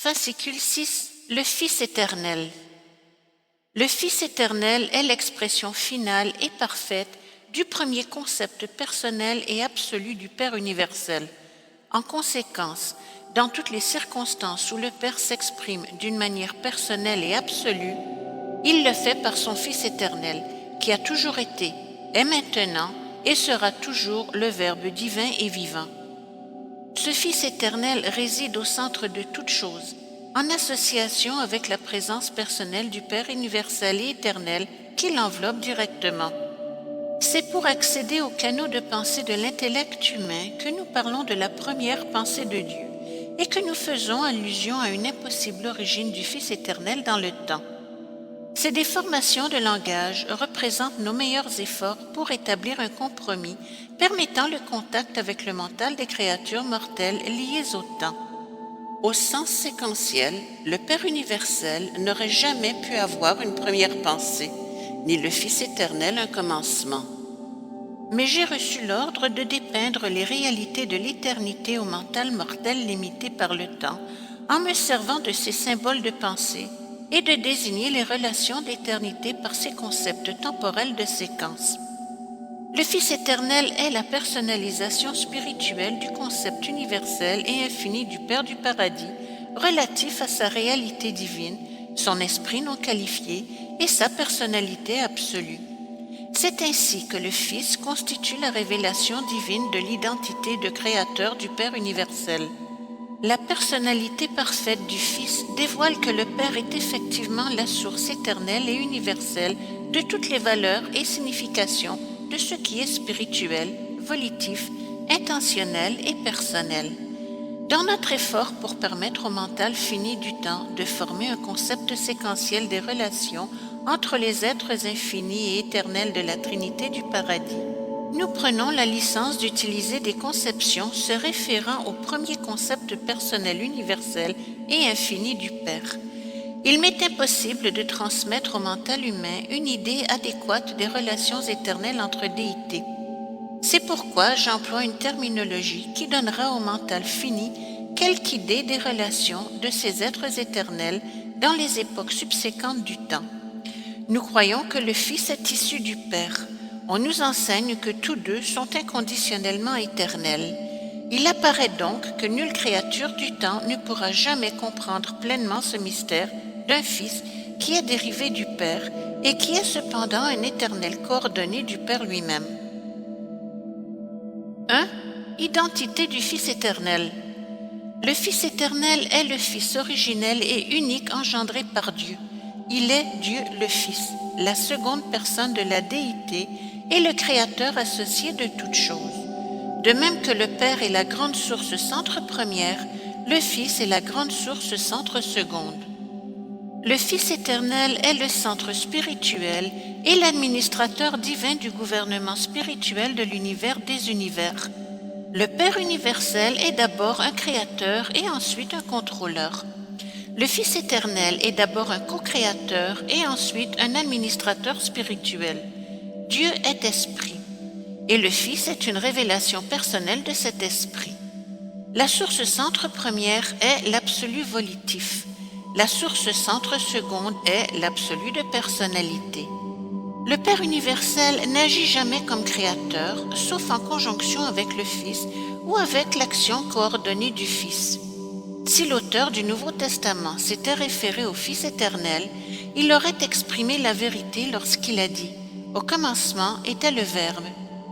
Fascicule 6. Le Fils éternel. Le Fils éternel est l'expression finale et parfaite du premier concept personnel et absolu du Père universel. En conséquence, dans toutes les circonstances où le Père s'exprime d'une manière personnelle et absolue, il le fait par son Fils éternel, qui a toujours été, est maintenant et sera toujours le Verbe divin et vivant. Ce Fils éternel réside au centre de toute chose, en association avec la présence personnelle du Père universel et éternel qui l'enveloppe directement. C'est pour accéder au canot de pensée de l'intellect humain que nous parlons de la première pensée de Dieu et que nous faisons allusion à une impossible origine du Fils éternel dans le temps. Ces déformations de langage représentent nos meilleurs efforts pour établir un compromis permettant le contact avec le mental des créatures mortelles liées au temps. Au sens séquentiel, le Père universel n'aurait jamais pu avoir une première pensée, ni le Fils éternel un commencement. Mais j'ai reçu l'ordre de dépeindre les réalités de l'éternité au mental mortel limité par le temps, en me servant de ces symboles de pensée, et de désigner les relations d'éternité par ces concepts temporels de séquence. Le Fils éternel est la personnalisation spirituelle du concept universel et infini du Père du paradis, relatif à sa réalité divine, son esprit non qualifié et sa personnalité absolue. C'est ainsi que le Fils constitue la révélation divine de l'identité de créateur du Père universel. La personnalité parfaite du Fils dévoile que le Père est effectivement la source éternelle et universelle de toutes les valeurs et significations de ce qui est spirituel, volitif, intentionnel et personnel. Dans notre effort pour permettre au mental fini du temps de former un concept séquentiel des relations entre les êtres infinis et éternels de la Trinité du paradis, nous prenons la licence d'utiliser des conceptions se référant au premier concept personnel universel et infini du Père. Il m'est impossible de transmettre au mental humain une idée adéquate des relations éternelles entre déités. C'est pourquoi j'emploie une terminologie qui donnera au mental fini quelque idée des relations de ces êtres éternels dans les époques subséquentes du temps. Nous croyons que le Fils est issu du Père. On nous enseigne que tous deux sont inconditionnellement éternels. Il apparaît donc que nulle créature du temps ne pourra jamais comprendre pleinement ce mystère d'un Fils qui est dérivé du Père et qui est cependant un éternel coordonné du Père lui-même. 1. Identité du Fils éternel. Le Fils éternel est le Fils originel et unique engendré par Dieu. Il est Dieu le Fils, la seconde personne de la déité et le Créateur associé de toutes choses. De même que le Père est la grande source centre première, le Fils est la grande source centre seconde. Le Fils éternel est le centre spirituel et l'administrateur divin du gouvernement spirituel de l'univers des univers. Le Père universel est d'abord un créateur et ensuite un contrôleur. Le Fils éternel est d'abord un co-créateur et ensuite un administrateur spirituel. Dieu est esprit, et le Fils est une révélation personnelle de cet esprit. La source centre première est l'absolu volitif. La source centre seconde est l'absolu de personnalité. Le Père universel n'agit jamais comme créateur, sauf en conjonction avec le Fils ou avec l'action coordonnée du Fils. Si l'auteur du Nouveau Testament s'était référé au Fils éternel, il aurait exprimé la vérité lorsqu'il a dit « Au commencement était le Verbe,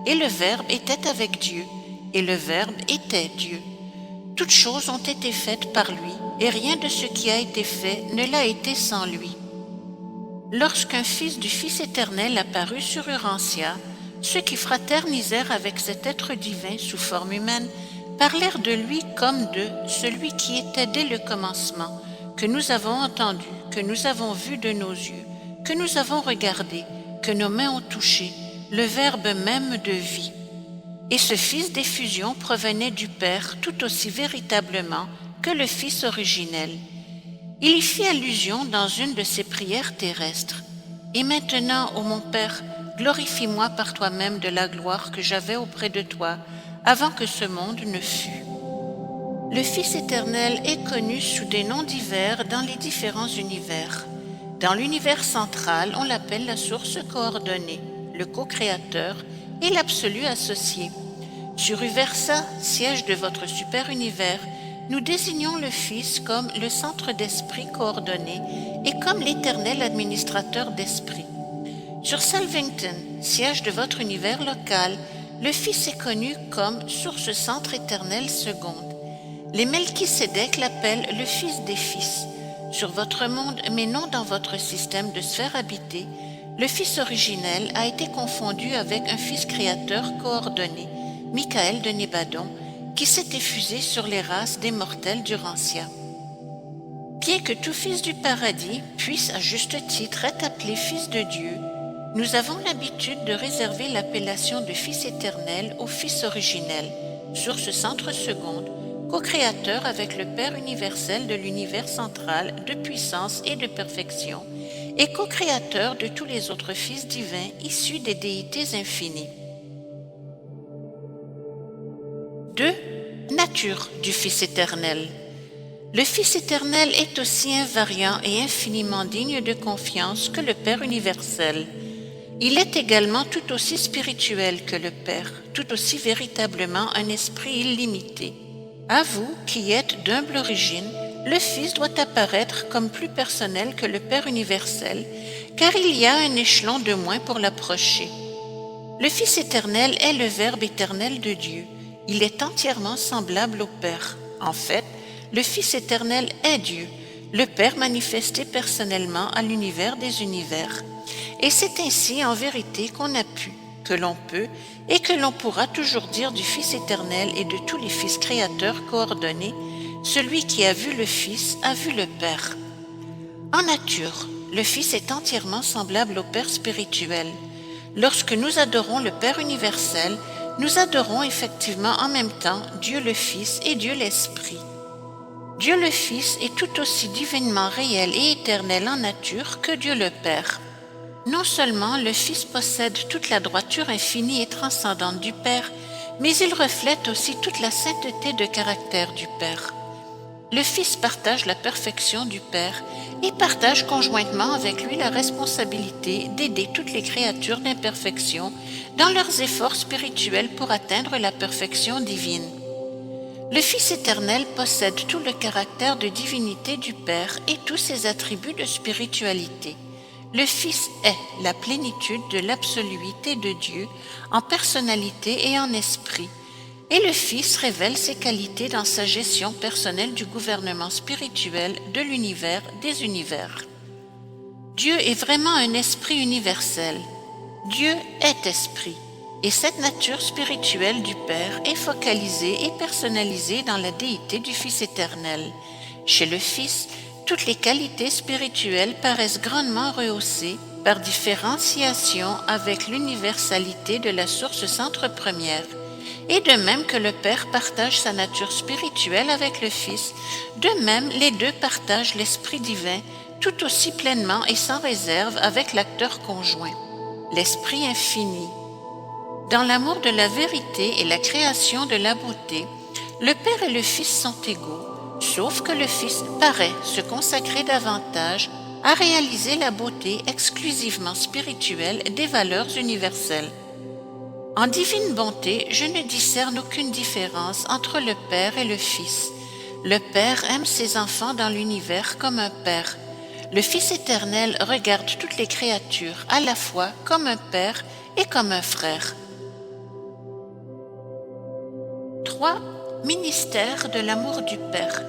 et le Verbe était avec Dieu, et le Verbe était Dieu. Toutes choses ont été faites par lui, et rien de ce qui a été fait ne l'a été sans lui. » Lorsqu'un fils du Fils éternel apparut sur Urantia, ceux qui fraternisèrent avec cet être divin sous forme humaine parlèrent de lui comme de celui qui était dès le commencement, que nous avons entendu, que nous avons vu de nos yeux, que nous avons regardé, que nos mains ont touché, le Verbe même de vie. Et ce Fils d'effusion provenait du Père tout aussi véritablement que le Fils originel. Il y fit allusion dans une de ses prières terrestres. « Et maintenant, ô mon Père, glorifie-moi par toi-même de la gloire que j'avais auprès de toi, avant que ce monde ne fût. » Le Fils éternel est connu sous des noms divers dans les différents univers. Dans l'univers central, on l'appelle la source coordonnée, le co-créateur et l'absolu associé. Sur Uversa, siège de votre super-univers, nous désignons le Fils comme le centre d'esprit coordonné et comme l'éternel administrateur d'esprit. Sur Salvington, siège de votre univers local, le Fils est connu comme source-centre éternel seconde. Les Melchisédek l'appellent le Fils des Fils. Sur votre monde, mais non dans votre système de sphère habitée, le Fils originel a été confondu avec un Fils créateur coordonné, Michael de Nébadon, qui s'est effusé sur les races des mortels d'Urantia. Bien que tout fils du paradis puisse à juste titre être appelé Fils de Dieu, nous avons l'habitude de réserver l'appellation de Fils éternel au Fils originel, source centre seconde, co-créateur avec le Père universel de l'univers central de puissance et de perfection, et co-créateur de tous les autres fils divins issus des déités infinies. 2. Nature du Fils éternel. Le Fils éternel est aussi invariant et infiniment digne de confiance que le Père universel. Il est également tout aussi spirituel que le Père, tout aussi véritablement un esprit illimité. À vous, qui êtes d'humble origine, le Fils doit apparaître comme plus personnel que le Père universel, car il y a un échelon de moins pour l'approcher. Le Fils éternel est le Verbe éternel de Dieu. Il est entièrement semblable au Père. En fait, le Fils éternel est Dieu, le Père manifesté personnellement à l'univers des univers. Et c'est ainsi en vérité qu'on a pu, que l'on peut et que l'on pourra toujours dire du Fils éternel et de tous les fils créateurs coordonnés, celui qui a vu le Fils a vu le Père. En nature, le Fils est entièrement semblable au Père spirituel. Lorsque nous adorons le Père universel, nous adorons effectivement en même temps Dieu le Fils et Dieu l'Esprit. Dieu le Fils est tout aussi divinement réel et éternel en nature que Dieu le Père. Non seulement le Fils possède toute la droiture infinie et transcendante du Père, mais il reflète aussi toute la sainteté de caractère du Père. Le Fils partage la perfection du Père et partage conjointement avec lui la responsabilité d'aider toutes les créatures d'imperfection dans leurs efforts spirituels pour atteindre la perfection divine. Le Fils éternel possède tout le caractère de divinité du Père et tous ses attributs de spiritualité. Le Fils est la plénitude de l'absoluité de Dieu en personnalité et en esprit, et le Fils révèle ses qualités dans sa gestion personnelle du gouvernement spirituel de l'univers des univers. Dieu est vraiment un esprit universel. Dieu est esprit, et cette nature spirituelle du Père est focalisée et personnalisée dans la déité du Fils éternel. Chez le Fils, toutes les qualités spirituelles paraissent grandement rehaussées par différenciation avec l'universalité de la source centre première. Et de même que le Père partage sa nature spirituelle avec le Fils, de même les deux partagent l'Esprit divin tout aussi pleinement et sans réserve avec l'acteur conjoint, l'Esprit infini. Dans l'amour de la vérité et la création de la beauté, le Père et le Fils sont égaux, sauf que le Fils paraît se consacrer davantage à réaliser la beauté exclusivement spirituelle des valeurs universelles. En divine bonté, je ne discerne aucune différence entre le Père et le Fils. Le Père aime ses enfants dans l'univers comme un Père. Le Fils éternel regarde toutes les créatures à la fois comme un Père et comme un frère. 3. Ministère de l'amour du Père.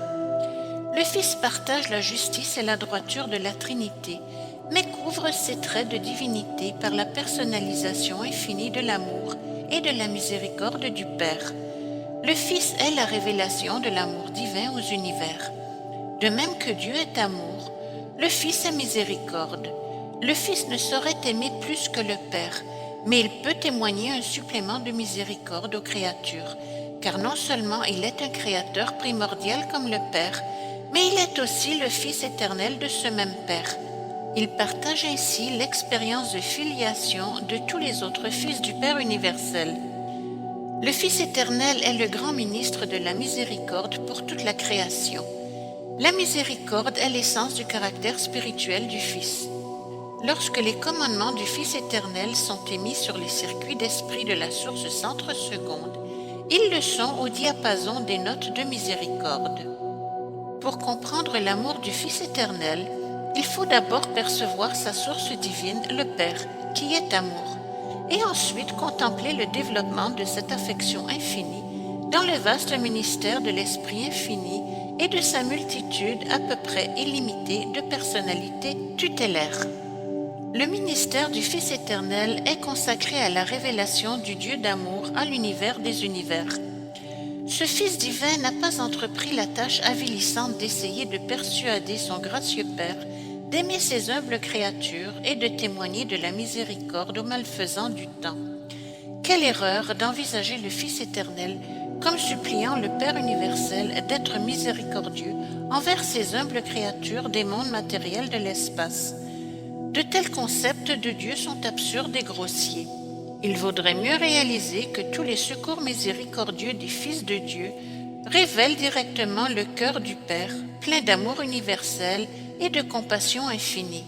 Le Fils partage la justice et la droiture de la Trinité, mais couvre ses traits de divinité par la personnalisation infinie de l'amour et de la miséricorde du Père. Le Fils est la révélation de l'amour divin aux univers. De même que Dieu est amour, le Fils est miséricorde. Le Fils ne saurait aimer plus que le Père, mais il peut témoigner un supplément de miséricorde aux créatures, car non seulement il est un créateur primordial comme le Père, mais il est aussi le Fils éternel de ce même Père. Il partage ainsi l'expérience de filiation de tous les autres fils du Père universel. Le Fils éternel est le grand ministre de la miséricorde pour toute la création. La miséricorde est l'essence du caractère spirituel du Fils. Lorsque les commandements du Fils éternel sont émis sur les circuits d'esprit de la source centre-seconde, ils le sont au diapason des notes de miséricorde. Pour comprendre l'amour du Fils éternel, il faut d'abord percevoir sa source divine, le Père, qui est amour, et ensuite contempler le développement de cette affection infinie dans le vaste ministère de l'Esprit infini et de sa multitude à peu près illimitée de personnalités tutélaires. Le ministère du Fils éternel est consacré à la révélation du Dieu d'amour à l'univers des univers. Ce Fils divin n'a pas entrepris la tâche avilissante d'essayer de persuader son gracieux Père d'aimer ses humbles créatures et de témoigner de la miséricorde aux malfaisants du temps. Quelle erreur d'envisager le Fils éternel comme suppliant le Père universel d'être miséricordieux envers ces humbles créatures des mondes matériels de l'espace. De tels concepts de Dieu sont absurdes et grossiers. Il vaudrait mieux réaliser que tous les secours miséricordieux des fils de Dieu révèlent directement le cœur du Père, plein d'amour universel et de compassion infinie.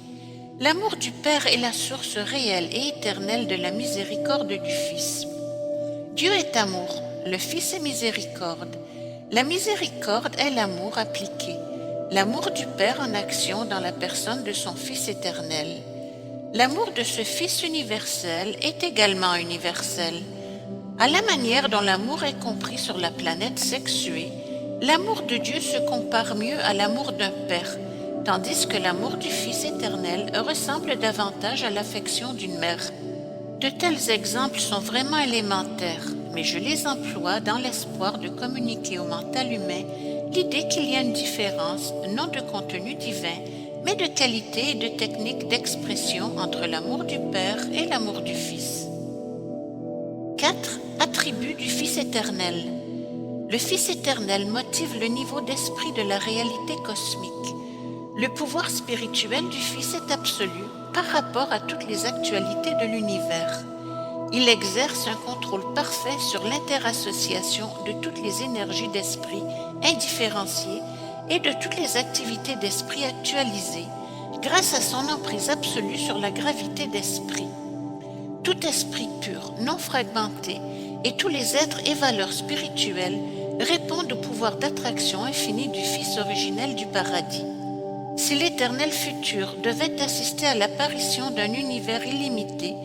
L'amour du Père est la source réelle et éternelle de la miséricorde du Fils. Dieu est amour, le Fils est miséricorde. La miséricorde est l'amour appliqué, l'amour du Père en action dans la personne de son Fils éternel. L'amour de ce Fils universel est également universel. À la manière dont l'amour est compris sur la planète sexuée, l'amour de Dieu se compare mieux à l'amour d'un père, tandis que l'amour du Fils éternel ressemble davantage à l'affection d'une mère. De tels exemples sont vraiment élémentaires, mais je les emploie dans l'espoir de communiquer au mental humain l'idée qu'il y a une différence, non de contenu divin, mais de qualité et de technique d'expression entre l'amour du Père et l'amour du Fils. 4. Attributs du Fils éternel. Le Fils éternel motive le niveau d'esprit de la réalité cosmique. Le pouvoir spirituel du Fils est absolu par rapport à toutes les actualités de l'univers. Il exerce un contrôle parfait sur l'interassociation de toutes les énergies d'esprit indifférenciées et de toutes les activités d'esprit actualisées, grâce à son emprise absolue sur la gravité d'esprit. Tout esprit pur, non fragmenté, et tous les êtres et valeurs spirituelles répondent au pouvoir d'attraction infini du Fils originel du paradis. Si l'éternel futur devait assister à l'apparition d'un univers illimité,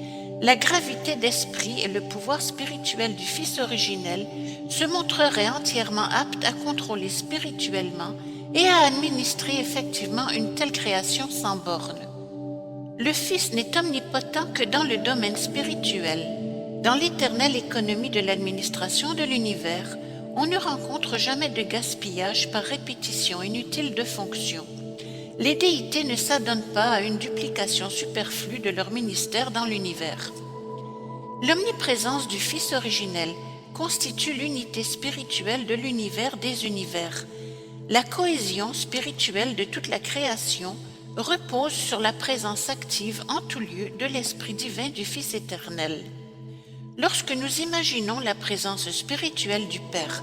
la gravité d'esprit et le pouvoir spirituel du Fils originel se montreraient entièrement aptes à contrôler spirituellement et à administrer effectivement une telle création sans bornes. Le Fils n'est omnipotent que dans le domaine spirituel. Dans l'éternelle économie de l'administration de l'univers, on ne rencontre jamais de gaspillage par répétition inutile de fonctions. Les déités ne s'adonnent pas à une duplication superflue de leur ministère dans l'univers. L'omniprésence du Fils originel constitue l'unité spirituelle de l'univers des univers. La cohésion spirituelle de toute la création repose sur la présence active en tout lieu de l'Esprit divin du Fils éternel. Lorsque nous imaginons la présence spirituelle du Père,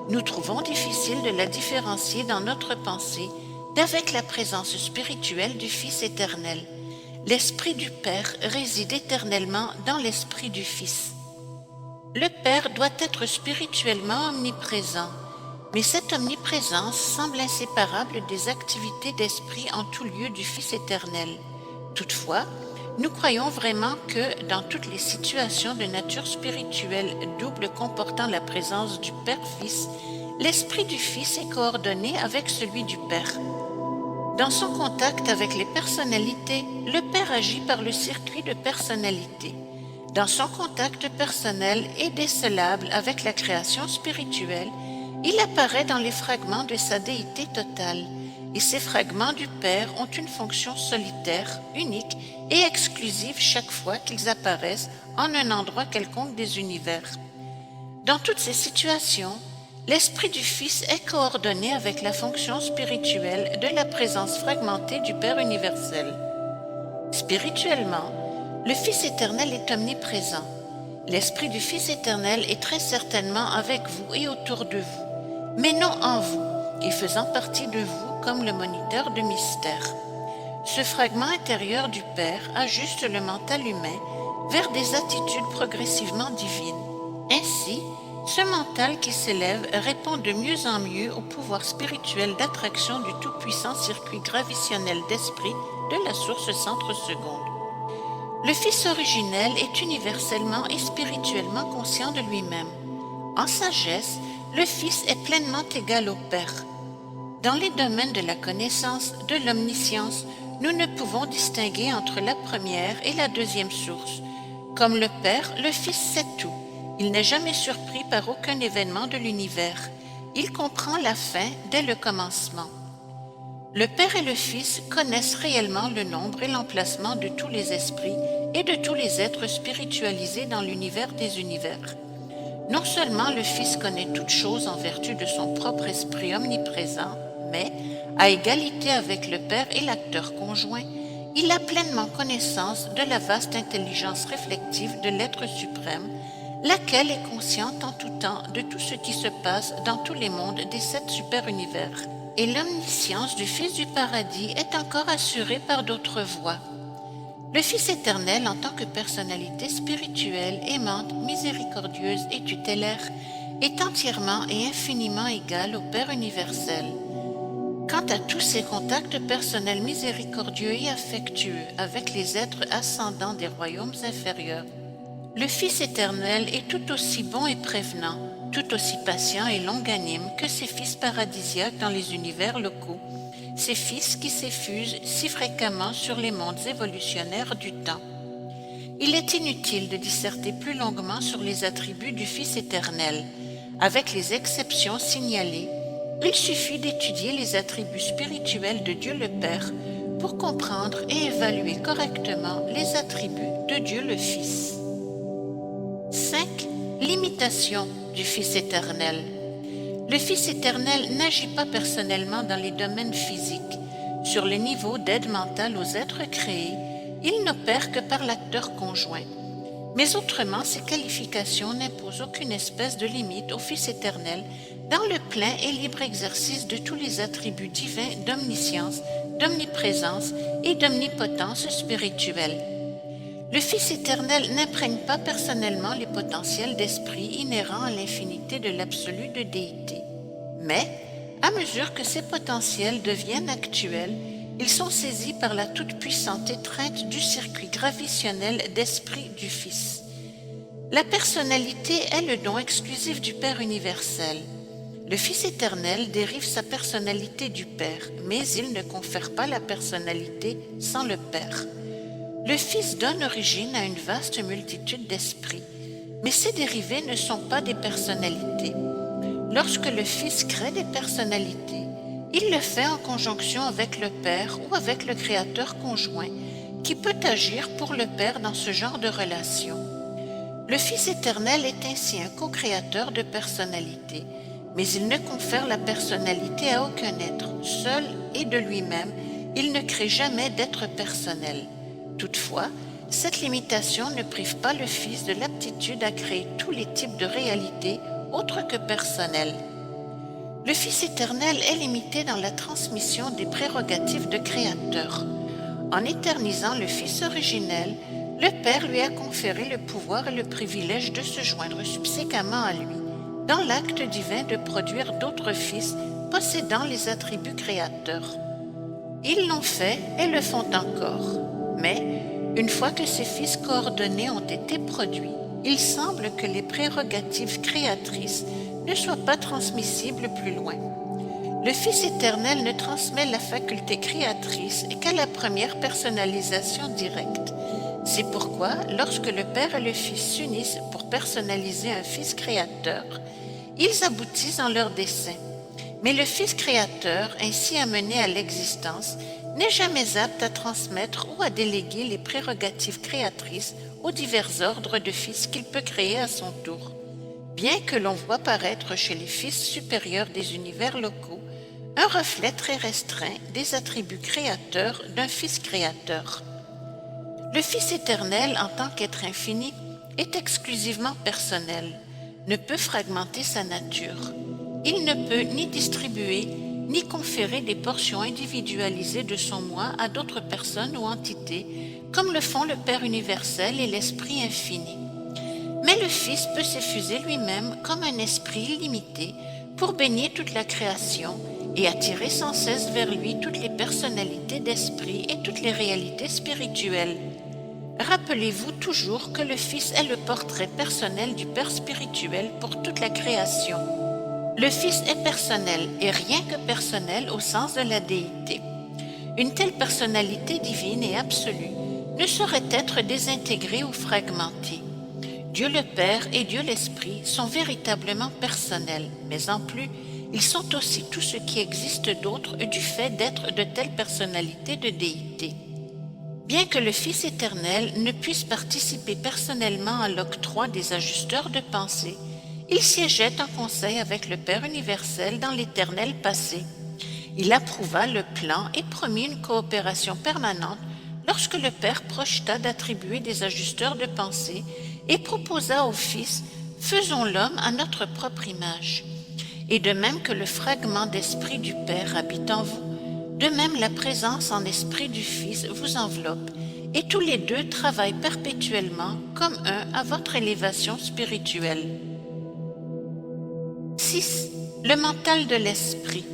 nous trouvons difficile de la différencier dans notre pensée d'avec la présence spirituelle du Fils éternel. L'Esprit du Père réside éternellement dans l'Esprit du Fils. Le Père doit être spirituellement omniprésent, mais cette omniprésence semble inséparable des activités d'esprit en tout lieu du Fils éternel. Toutefois, nous croyons vraiment que, dans toutes les situations de nature spirituelle double comportant la présence du Père-Fils, l'Esprit du Fils est coordonné avec celui du Père. Dans son contact avec les personnalités, le Père agit par le circuit de personnalité. Dans son contact personnel et décelable avec la création spirituelle, il apparaît dans les fragments de sa déité totale, et ces fragments du Père ont une fonction solitaire, unique et exclusive chaque fois qu'ils apparaissent en un endroit quelconque des univers. Dans toutes ces situations, l'Esprit du Fils est coordonné avec la fonction spirituelle de la présence fragmentée du Père universel. Spirituellement, le Fils éternel est omniprésent. L'Esprit du Fils éternel est très certainement avec vous et autour de vous, mais non en vous, et faisant partie de vous comme le moniteur de mystère. Ce fragment intérieur du Père ajuste le mental humain vers des attitudes progressivement divines. Ainsi, ce mental qui s'élève répond de mieux en mieux au pouvoir spirituel d'attraction du tout-puissant circuit gravitationnel d'esprit de la source centre seconde. Le Fils originel est universellement et spirituellement conscient de lui-même. En sagesse, le Fils est pleinement égal au Père. Dans les domaines de la connaissance, de l'omniscience, nous ne pouvons distinguer entre la première et la deuxième source. Comme le Père, le Fils sait tout. Il n'est jamais surpris par aucun événement de l'univers. Il comprend la fin dès le commencement. Le Père et le Fils connaissent réellement le nombre et l'emplacement de tous les esprits et de tous les êtres spiritualisés dans l'univers des univers. Non seulement le Fils connaît toutes choses en vertu de son propre esprit omniprésent, mais, à égalité avec le Père et l'acteur conjoint, il a pleinement connaissance de la vaste intelligence réflective de l'être suprême, laquelle est consciente en tout temps de tout ce qui se passe dans tous les mondes des 7 super-univers. Et l'omniscience du Fils du paradis est encore assurée par d'autres voies. Le Fils éternel, en tant que personnalité spirituelle, aimante, miséricordieuse et tutélaire, est entièrement et infiniment égal au Père universel. Quant à tous ses contacts personnels miséricordieux et affectueux avec les êtres ascendants des royaumes inférieurs, le Fils éternel est tout aussi bon et prévenant, tout aussi patient et longanime que ses fils paradisiaques dans les univers locaux, ces fils qui s'effusent si fréquemment sur les mondes évolutionnaires du temps. Il est inutile de disserter plus longuement sur les attributs du Fils éternel. Avec les exceptions signalées, il suffit d'étudier les attributs spirituels de Dieu le Père pour comprendre et évaluer correctement les attributs de Dieu le Fils. 5. L'imitation du Fils éternel. Le Fils éternel n'agit pas personnellement dans les domaines physiques. Sur le niveau d'aide mentale aux êtres créés, il n'opère que par l'acteur conjoint. Mais autrement, ses qualifications n'imposent aucune espèce de limite au Fils éternel dans le plein et libre exercice de tous les attributs divins d'omniscience, d'omniprésence et d'omnipotence spirituelle. Le Fils éternel n'imprègne pas personnellement les potentiels d'esprit inhérents à l'infinité de l'absolu de déité. Mais, à mesure que ces potentiels deviennent actuels, ils sont saisis par la toute-puissante étreinte du circuit gravitationnel d'esprit du Fils. La personnalité est le don exclusif du Père universel. Le Fils éternel dérive sa personnalité du Père, mais il ne confère pas la personnalité sans le Père. Le Fils donne origine à une vaste multitude d'esprits, mais ces dérivés ne sont pas des personnalités. Lorsque le Fils crée des personnalités, il le fait en conjonction avec le Père ou avec le Créateur conjoint, qui peut agir pour le Père dans ce genre de relation. Le Fils éternel est ainsi un co-créateur de personnalité, mais il ne confère la personnalité à aucun être. Seul et de lui-même, il ne crée jamais d'être personnel. Toutefois, cette limitation ne prive pas le Fils de l'aptitude à créer tous les types de réalités autres que personnelles. Le Fils éternel est limité dans la transmission des prérogatives de créateur. En éternisant le Fils originel, le Père lui a conféré le pouvoir et le privilège de se joindre subséquemment à lui, dans l'acte divin de produire d'autres fils possédant les attributs créateurs. Ils l'ont fait et le font encore. Mais, une fois que ces fils coordonnés ont été produits, il semble que les prérogatives créatrices ne soient pas transmissibles plus loin. Le Fils éternel ne transmet la faculté créatrice qu'à la première personnalisation directe. C'est pourquoi, lorsque le Père et le Fils s'unissent pour personnaliser un Fils créateur, ils aboutissent dans leur dessein. Mais le Fils créateur, ainsi amené à l'existence, n'est jamais apte à transmettre ou à déléguer les prérogatives créatrices aux divers ordres de fils qu'il peut créer à son tour. Bien que l'on voit paraître chez les fils supérieurs des univers locaux un reflet très restreint des attributs créateurs d'un Fils créateur. Le Fils éternel, en tant qu'être infini, est exclusivement personnel, ne peut fragmenter sa nature. Il ne peut ni distribuer, ni conférer des portions individualisées de son moi à d'autres personnes ou entités, comme le font le Père universel et l'Esprit infini. Mais le Fils peut s'effuser lui-même comme un esprit illimité pour baigner toute la création et attirer sans cesse vers lui toutes les personnalités d'esprit et toutes les réalités spirituelles. Rappelez-vous toujours que le Fils est le portrait personnel du Père spirituel pour toute la création. Le Fils est personnel et rien que personnel au sens de la déité. Une telle personnalité divine et absolue ne saurait être désintégrée ou fragmentée. Dieu le Père et Dieu l'Esprit sont véritablement personnels, mais en plus, ils sont aussi tout ce qui existe d'autre du fait d'être de telles personnalités de déité. Bien que le Fils éternel ne puisse participer personnellement à l'octroi des ajusteurs de pensée, il siégeait en conseil avec le Père universel dans l'éternel passé. Il approuva le plan et promit une coopération permanente lorsque le Père projeta d'attribuer des ajusteurs de pensée et proposa au Fils « Faisons l'homme à notre propre image ». Et de même que le fragment d'esprit du Père habite en vous, de même la présence en esprit du Fils vous enveloppe, et tous les deux travaillent perpétuellement comme un à votre élévation spirituelle. 6. Le mental de l'esprit.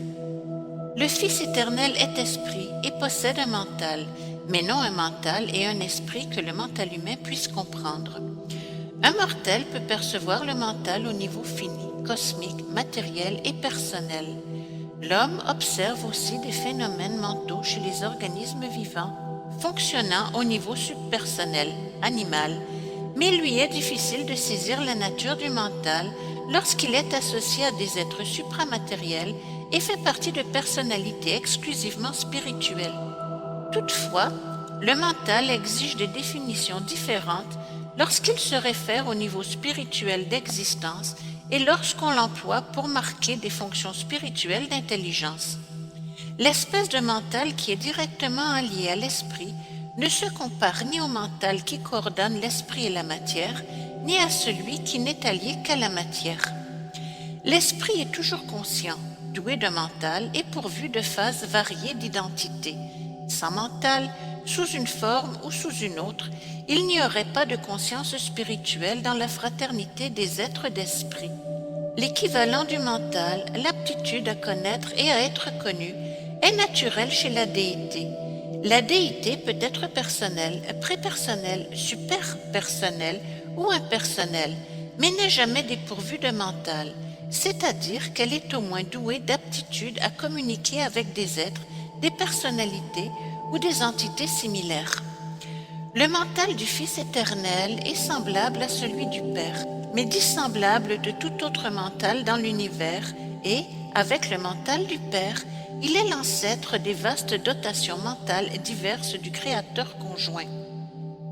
Le Fils éternel est esprit et possède un mental, mais non un mental et un esprit que le mental humain puisse comprendre. Un mortel peut percevoir le mental au niveau fini, cosmique, matériel et personnel. L'homme observe aussi des phénomènes mentaux chez les organismes vivants, fonctionnant au niveau subpersonnel, animal, mais il lui est difficile de saisir la nature du mental lorsqu'il est associé à des êtres supramatériels et fait partie de personnalités exclusivement spirituelles. Toutefois, le mental exige des définitions différentes lorsqu'il se réfère au niveau spirituel d'existence et lorsqu'on l'emploie pour marquer des fonctions spirituelles d'intelligence. L'espèce de mental qui est directement allié à l'esprit ne se compare ni au mental qui coordonne l'esprit et la matière, ni à celui qui n'est allié qu'à la matière. L'esprit est toujours conscient, doué de mental et pourvu de phases variées d'identité. Sans mental, sous une forme ou sous une autre, il n'y aurait pas de conscience spirituelle dans la fraternité des êtres d'esprit. L'équivalent du mental, l'aptitude à connaître et à être connu, est naturel chez la déité. La déité peut être personnelle, prépersonnelle, superpersonnelle ou impersonnelle, mais n'est jamais dépourvue de mental, c'est-à-dire qu'elle est au moins douée d'aptitude à communiquer avec des êtres, des personnalités ou des entités similaires. Le mental du Fils éternel est semblable à celui du Père, mais dissemblable de tout autre mental dans l'univers et, avec le mental du Père, il est l'ancêtre des vastes dotations mentales diverses du Créateur conjoint.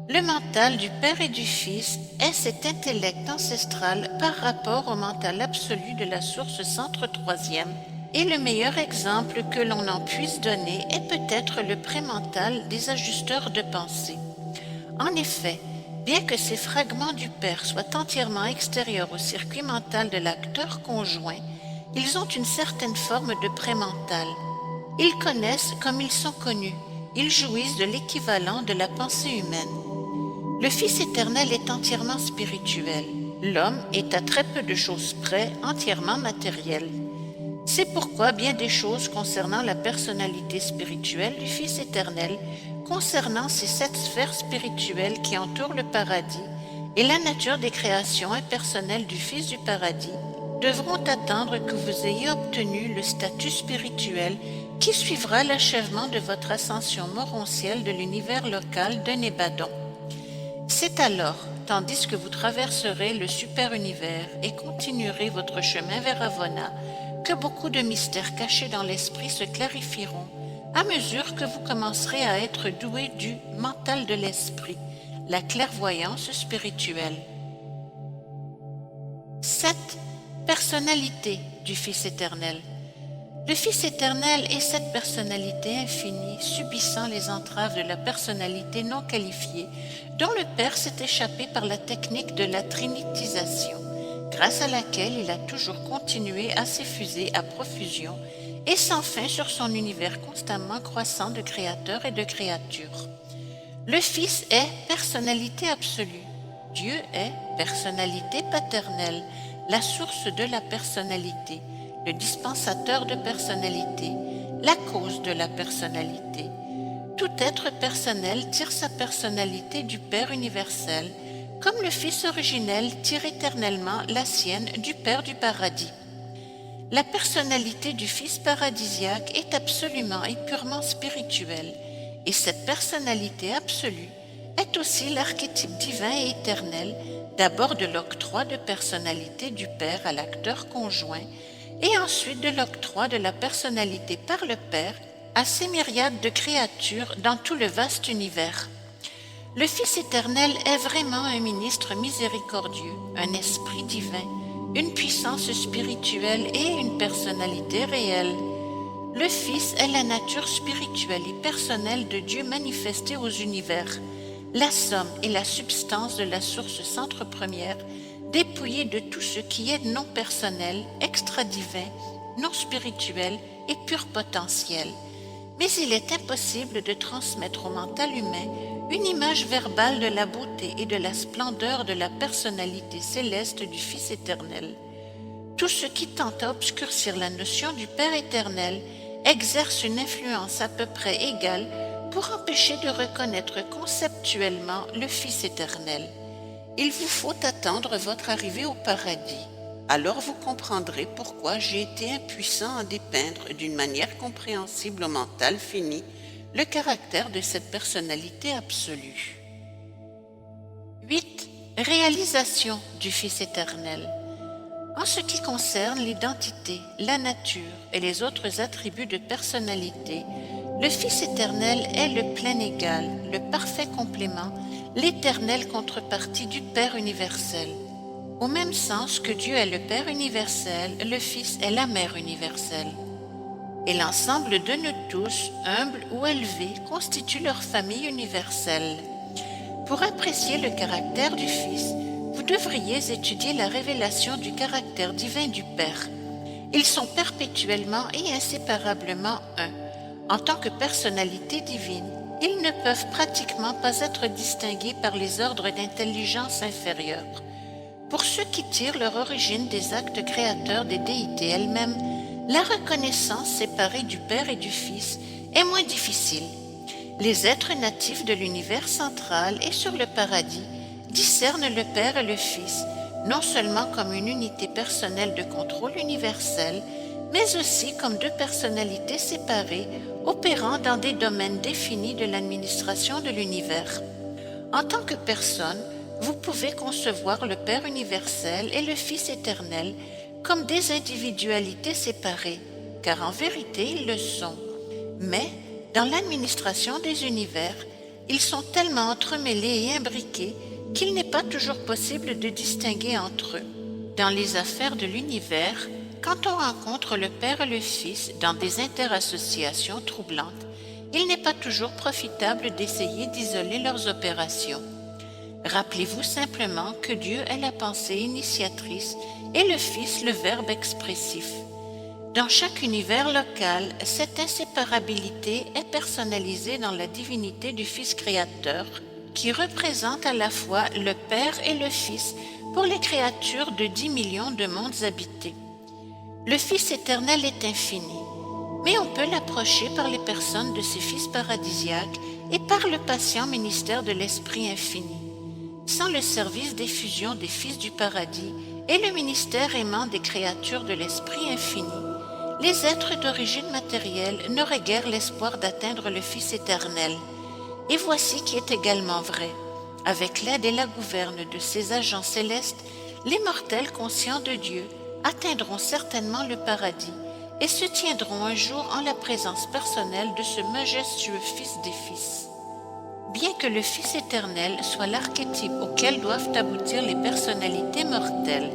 Le mental du Père et du Fils est cet intellect ancestral par rapport au mental absolu de la source centre troisième, et le meilleur exemple que l'on en puisse donner est peut-être le prémental des ajusteurs de pensée. En effet, bien que ces fragments du Père soient entièrement extérieurs au circuit mental de l'acteur conjoint, ils ont une certaine forme de prémental. Ils connaissent comme ils sont connus, ils jouissent de l'équivalent de la pensée humaine. Le Fils éternel est entièrement spirituel, l'homme est à très peu de choses près entièrement matériel. C'est pourquoi bien des choses concernant la personnalité spirituelle du Fils éternel, concernant ces 7 sphères spirituelles qui entourent le paradis et la nature des créations impersonnelles du Fils du paradis, devront attendre que vous ayez obtenu le statut spirituel qui suivra l'achèvement de votre ascension morontielle de l'univers local d'un ébadon. C'est alors, tandis que vous traverserez le super-univers et continuerez votre chemin vers Avona, que beaucoup de mystères cachés dans l'esprit se clarifieront à mesure que vous commencerez à être doué du mental de l'esprit, la clairvoyance spirituelle. 7. Personnalité du Fils éternel. Le Fils éternel est cette personnalité infinie, subissant les entraves de la personnalité non qualifiée, dont le Père s'est échappé par la technique de la trinitisation, grâce à laquelle il a toujours continué à s'effuser à profusion et sans fin sur son univers constamment croissant de créateurs et de créatures. Le Fils est personnalité absolue. Dieu est personnalité paternelle, la source de la personnalité, le dispensateur de personnalité, la cause de la personnalité. Tout être personnel tire sa personnalité du Père universel, comme le Fils originel tire éternellement la sienne du Père du paradis. La personnalité du Fils paradisiaque est absolument et purement spirituelle, et cette personnalité absolue est aussi l'archétype divin et éternel, d'abord de l'octroi de personnalité du Père à l'acteur conjoint, et ensuite de l'octroi de la personnalité par le Père à ces myriades de créatures dans tout le vaste univers. Le Fils éternel est vraiment un ministre miséricordieux, un esprit divin, une puissance spirituelle et une personnalité réelle. Le Fils est la nature spirituelle et personnelle de Dieu manifestée aux univers, la somme et la substance de la source centre première, dépouillée de tout ce qui est non personnel, extra-divin, non spirituel et pur potentiel. Mais il est impossible de transmettre au mental humain une image verbale de la beauté et de la splendeur de la personnalité céleste du Fils éternel. Tout ce qui tente à obscurcir la notion du Père éternel exerce une influence à peu près égale pour empêcher de reconnaître conceptuellement le Fils éternel. Il vous faut attendre votre arrivée au paradis. Alors vous comprendrez pourquoi j'ai été impuissant à dépeindre d'une manière compréhensible au mental fini le caractère de cette personnalité absolue. 8. Réalisation du Fils éternel. En ce qui concerne l'identité, la nature et les autres attributs de personnalité, le Fils éternel est le plein égal, le parfait complément, l'éternelle contrepartie du Père universel. Au même sens que Dieu est le Père universel, le Fils est la Mère universelle. Et l'ensemble de nous tous, humbles ou élevés, constitue leur famille universelle. Pour apprécier le caractère du Fils, vous devriez étudier la révélation du caractère divin du Père. Ils sont perpétuellement et inséparablement un. En tant que personnalité divine, ils ne peuvent pratiquement pas être distingués par les ordres d'intelligence inférieure. Pour ceux qui tirent leur origine des actes créateurs des déités elles-mêmes, la reconnaissance séparée du Père et du Fils est moins difficile. Les êtres natifs de l'univers central et sur le paradis discernent le Père et le Fils, non seulement comme une unité personnelle de contrôle universel, mais aussi comme deux personnalités séparées opérant dans des domaines définis de l'administration de l'univers. En tant que personne, vous pouvez concevoir le Père universel et le Fils éternel comme des individualités séparées, car en vérité ils le sont. Mais, dans l'administration des univers, ils sont tellement entremêlés et imbriqués qu'il n'est pas toujours possible de distinguer entre eux. Dans les affaires de l'univers, quand on rencontre le Père et le Fils dans des interassociations troublantes, il n'est pas toujours profitable d'essayer d'isoler leurs opérations. Rappelez-vous simplement que Dieu est la pensée initiatrice et le Fils le verbe expressif. Dans chaque univers local, cette inséparabilité est personnalisée dans la divinité du Fils créateur, qui représente à la fois le Père et le Fils pour les créatures de 10 millions de mondes habités. Le Fils éternel est infini, mais on peut l'approcher par les personnes de ses fils paradisiaques et par le patient ministère de l'Esprit infini. Sans le service d'effusion des fils du paradis et le ministère aimant des créatures de l'Esprit infini, les êtres d'origine matérielle n'auraient guère l'espoir d'atteindre le Fils éternel. Et voici qui est également vrai. Avec l'aide et la gouverne de ces agents célestes, les mortels conscients de Dieu atteindront certainement le paradis et se tiendront un jour en la présence personnelle de ce majestueux Fils des Fils. Bien que le Fils éternel soit l'archétype auquel doivent aboutir les personnalités mortelles,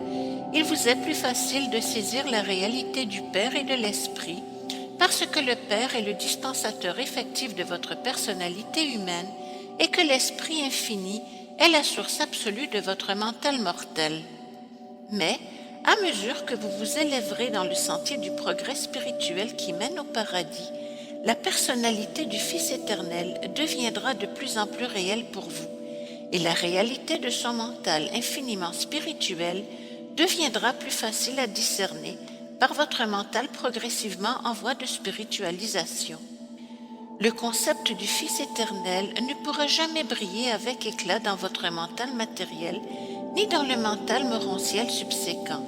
il vous est plus facile de saisir la réalité du Père et de l'Esprit parce que le Père est le dispensateur effectif de votre personnalité humaine et que l'Esprit infini est la source absolue de votre mental mortel. Mais, à mesure que vous vous élèverez dans le sentier du progrès spirituel qui mène au paradis, la personnalité du Fils éternel deviendra de plus en plus réelle pour vous, et la réalité de son mental infiniment spirituel deviendra plus facile à discerner par votre mental progressivement en voie de spiritualisation. Le concept du Fils éternel ne pourra jamais briller avec éclat dans votre mental matériel, ni dans le mental morontiel subséquent.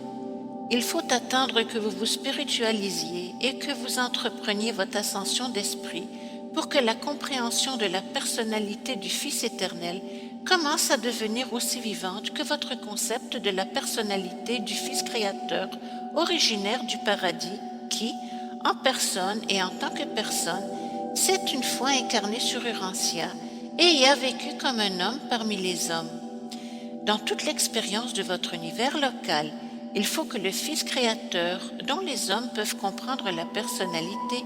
Il faut attendre que vous vous spiritualisiez et que vous entrepreniez votre ascension d'esprit pour que la compréhension de la personnalité du Fils éternel commence à devenir aussi vivante que votre concept de la personnalité du Fils créateur originaire du paradis qui, en personne et en tant que personne, s'est une fois incarné sur Urantia et y a vécu comme un homme parmi les hommes. Dans toute l'expérience de votre univers local, il faut que le Fils créateur, dont les hommes peuvent comprendre la personnalité,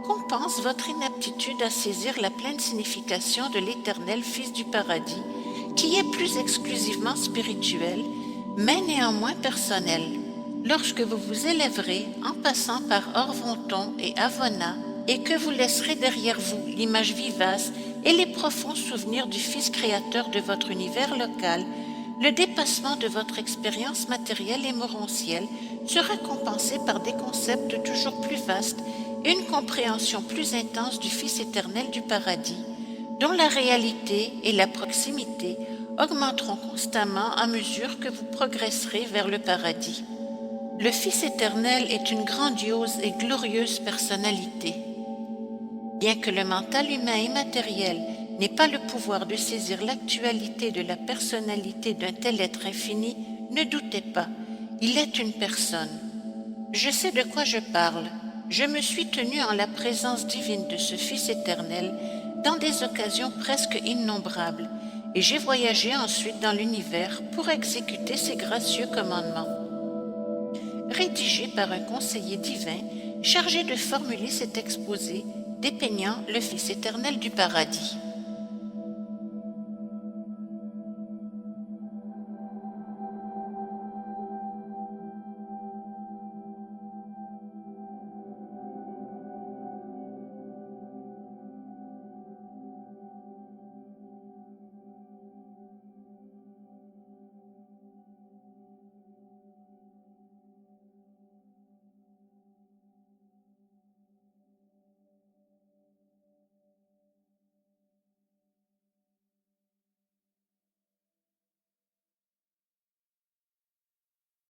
compense votre inaptitude à saisir la pleine signification de l'éternel Fils du paradis, qui est plus exclusivement spirituel, mais néanmoins personnel. Lorsque vous vous élèverez en passant par Orvonton et Avona, et que vous laisserez derrière vous l'image vivace et les profonds souvenirs du Fils créateur de votre univers local, le dépassement de votre expérience matérielle et morontielle sera compensé par des concepts toujours plus vastes et une compréhension plus intense du Fils éternel du paradis, dont la réalité et la proximité augmenteront constamment à mesure que vous progresserez vers le paradis. Le Fils éternel est une grandiose et glorieuse personnalité. Bien que le mental humain et matériel n'ait pas le pouvoir de saisir l'actualité de la personnalité d'un tel être infini, ne doutez pas, il est une personne. Je sais de quoi je parle. Je me suis tenu en la présence divine de ce Fils éternel dans des occasions presque innombrables, et j'ai voyagé ensuite dans l'univers pour exécuter ses gracieux commandements. Rédigé par un conseiller divin chargé de formuler cet exposé dépeignant le Fils éternel du paradis.